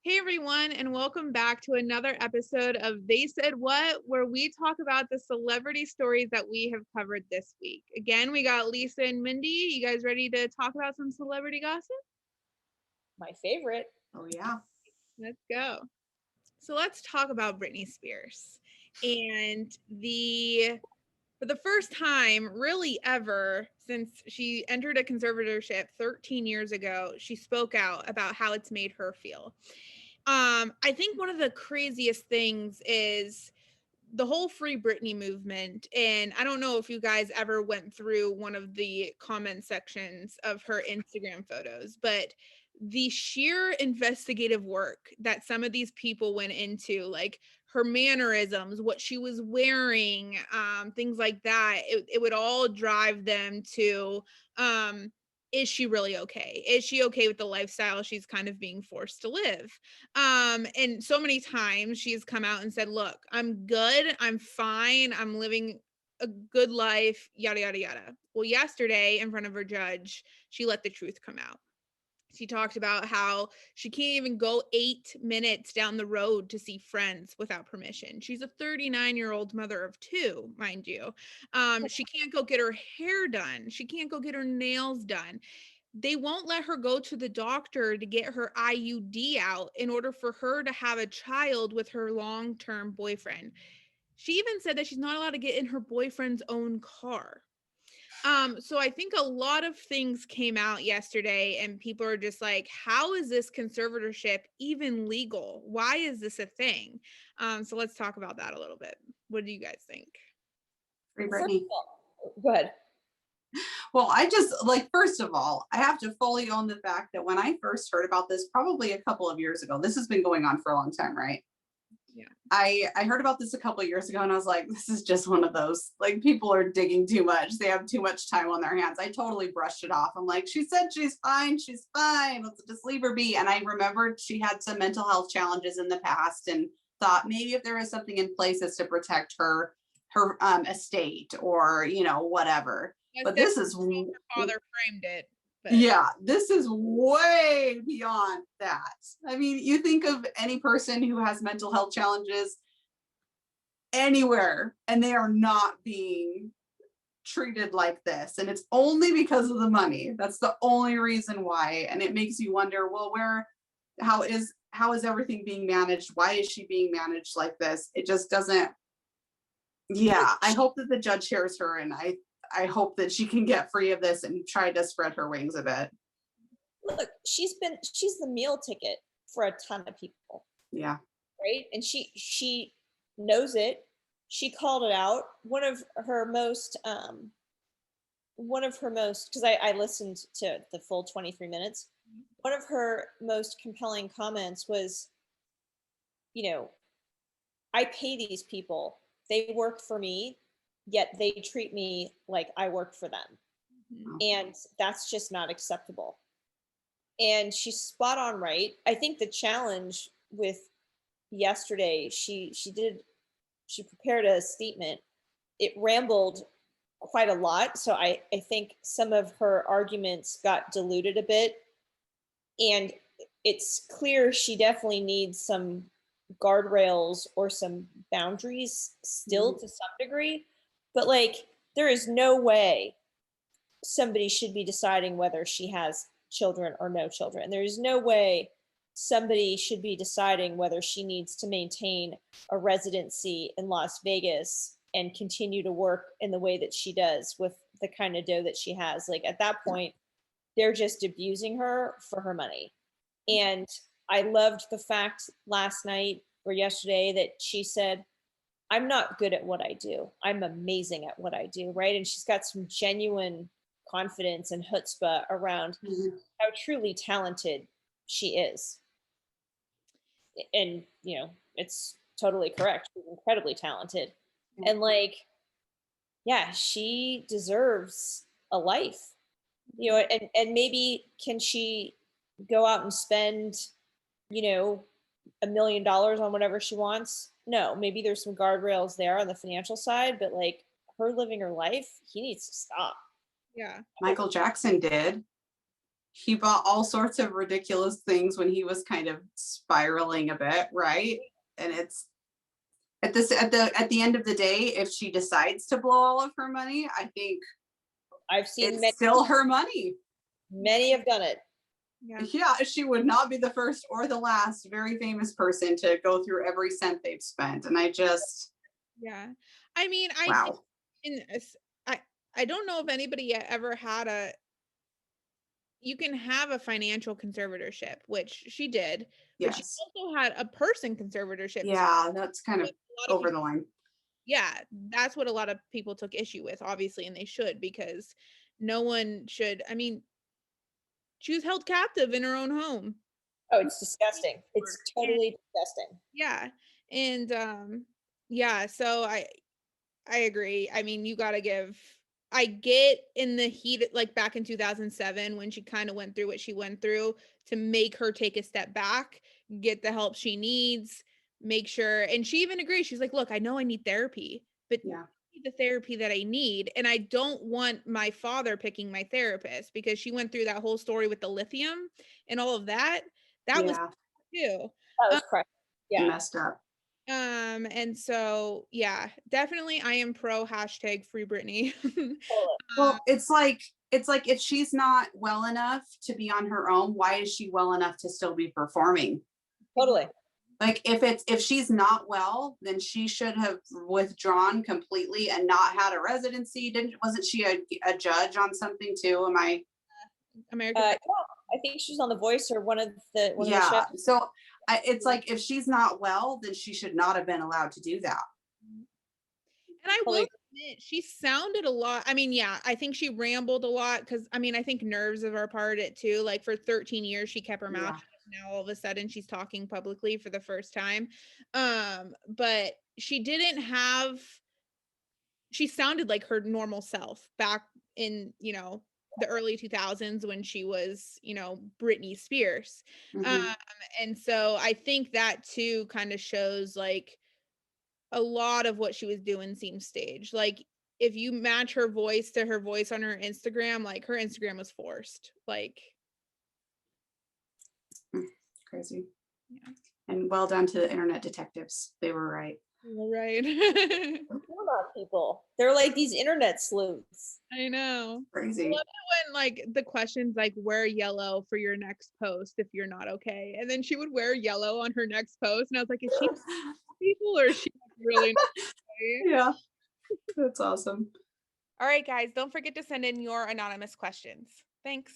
Hey everyone, and welcome back to another episode of They Said What, where we talk about the celebrity stories that we have covered this week. Again, we got Lisa and Mindy. You guys ready to talk about some celebrity gossip? My favorite. Oh, yeah. Let's go. So let's talk about Britney Spears. And for the first time, really ever, since she entered a conservatorship 13 years ago, she spoke out about how it's made her feel. I think one of the craziest things is the whole Free Britney movement. And I don't know if you guys ever went through one of the comment sections of her Instagram photos, but the sheer investigative work that some of these people went into, like her mannerisms, what she was wearing, things like that, it would all drive them to is she really okay? Is she okay with the lifestyle she's kind of being forced to live? And so many times she's come out and said, look, I'm good, I'm fine, I'm living a good life, yada yada yada. Well, yesterday in front of her judge, she let the truth come out. She talked about how she can't even go 8 minutes down the road to see friends without permission. She's a 39-year-old mother of two, mind you. She can't go get her hair done. She can't go get her nails done. They won't let her go to the doctor to get her IUD out in order for her to have a child with her long-term boyfriend. She even said that she's not allowed to get in her boyfriend's own car. So I think a lot of things came out yesterday and people are just like, how is this conservatorship even legal? Why is this a thing? So let's talk about that a little bit. What do you guys think? Free First Britney. of all, go ahead. Well, first of all, I have to fully own the fact that when I first heard about this, probably a couple of years ago, this has been going on for a long time, right? Yeah. I heard about this a couple of years ago and I was like, this is just one of those, like, people are digging too much. They have too much time on their hands. I totally brushed it off. I'm like, she said she's fine. She's fine. Let's just leave her be. And I remembered she had some mental health challenges in the past and thought maybe if there was something in place as to protect her estate or, whatever. But this is her father framed it. But yeah, this is way beyond that. I mean, you think of any person who has mental health challenges anywhere and they are not being treated like this. And it's only because of the money. That's the only reason why. And it makes you wonder, well, how is everything being managed? Why is she being managed like this? It just doesn't. Yeah, I hope that the judge hears her and I hope that she can get free of this and try to spread her wings a bit. Look, she's the meal ticket for a ton of people. Yeah. Right? And she knows it. She called it out. One of her most because I listened to the full 23 minutes. One of her most compelling comments was, I pay these people. They work for me, yet they treat me like I work for them. Mhm. And that's just not acceptable. And she's spot on right. I think the challenge with yesterday, she prepared a statement. It rambled quite a lot. So I think some of her arguments got diluted a bit. And it's clear she definitely needs some guardrails or some boundaries still to some degree. But like, there is no way somebody should be deciding whether she has children or no children. There is no way somebody should be deciding whether she needs to maintain a residency in Las Vegas and continue to work in the way that she does with the kind of dough that she has. Like, at that point, they're just abusing her for her money. And I loved the fact last night or yesterday that she said, I'm not good at what I do. I'm amazing at what I do, right? And she's got some genuine confidence and chutzpah around how truly talented she is. And, it's totally correct. She's incredibly talented. And like, yeah, she deserves a life, and maybe can she go out and spend, $1 million on whatever she wants? No, maybe there's some guardrails there on the financial side, but like, her living her life, he needs to stop. Yeah. Michael Jackson did. he bought all sorts of ridiculous things when he was kind of spiraling a bit, right? And it's at the end of the day, if she decides to blow all of her money, I think I've seen it's many, still her money. many have done it. Yeah. Yeah, she would not be the first or the last very famous person to go through every cent they've spent. And I just, Yeah. I mean, I think wow. I don't know if anybody yet ever had you can have a financial conservatorship, which she did, but she Yes. also had a person conservatorship too. Yeah, that's kind of A lot of over people, the line. yeah, that's what a lot of people took issue with, obviously, and they should, because no one should. I mean, she was held captive in her own home. Oh, it's disgusting. It's And totally disgusting. yeah, and yeah, so I agree. I mean, you got to give. I get in the heat, like back in 2007, when she kind of went through what she went through, to make her take a step back, get the help she needs, make sure. And she even agrees. She's like, look, I know I need therapy, but Yeah. I need the therapy that I need. And I don't want my father picking my therapist, because she went through that whole story with the lithium and all of that. That was Yeah. too. That Um, was crazy. Yeah. Messed up. and so yeah, definitely I am pro hashtag free Britney. Totally. Well, it's like if she's not well enough to be on her own, why is she well enough to still be performing? Totally. Like if she's not well, then she should have withdrawn completely and not had a residency. Wasn't she a judge on something too? Am I? America's Yeah, I think she was on The Voice or one of the Yeah. shows. So it's like if she's not well, then she should not have been allowed to do that. And I will Totally. admit, she sounded a lot. I mean, yeah, I think she rambled a lot, because I mean, I think nerves of our part it too. Like for 13 years, she kept her mouth Yeah. shut. Now all of a sudden she's talking publicly for the first time. But she didn't have, she sounded like her normal self back in, the early 2000s, when she was, Britney Spears. Um, Mhm. and so I think that too kind of shows like a lot of what she was doing seems staged. Like if you match her voice to her voice on her Instagram, like her Instagram was forced. Like, Crazy. yeah. And well done to the internet detectives. They were right. Right. Come on, people. They're like these internet sleuths. I know. I Crazy. love it when like the questions like wear yellow for your next post if you're not okay. And then she would wear yellow on her next post. And I was like, is she people or is she really not okay? Yeah. That's awesome. All right, guys, don't forget to send in your anonymous questions. Thanks.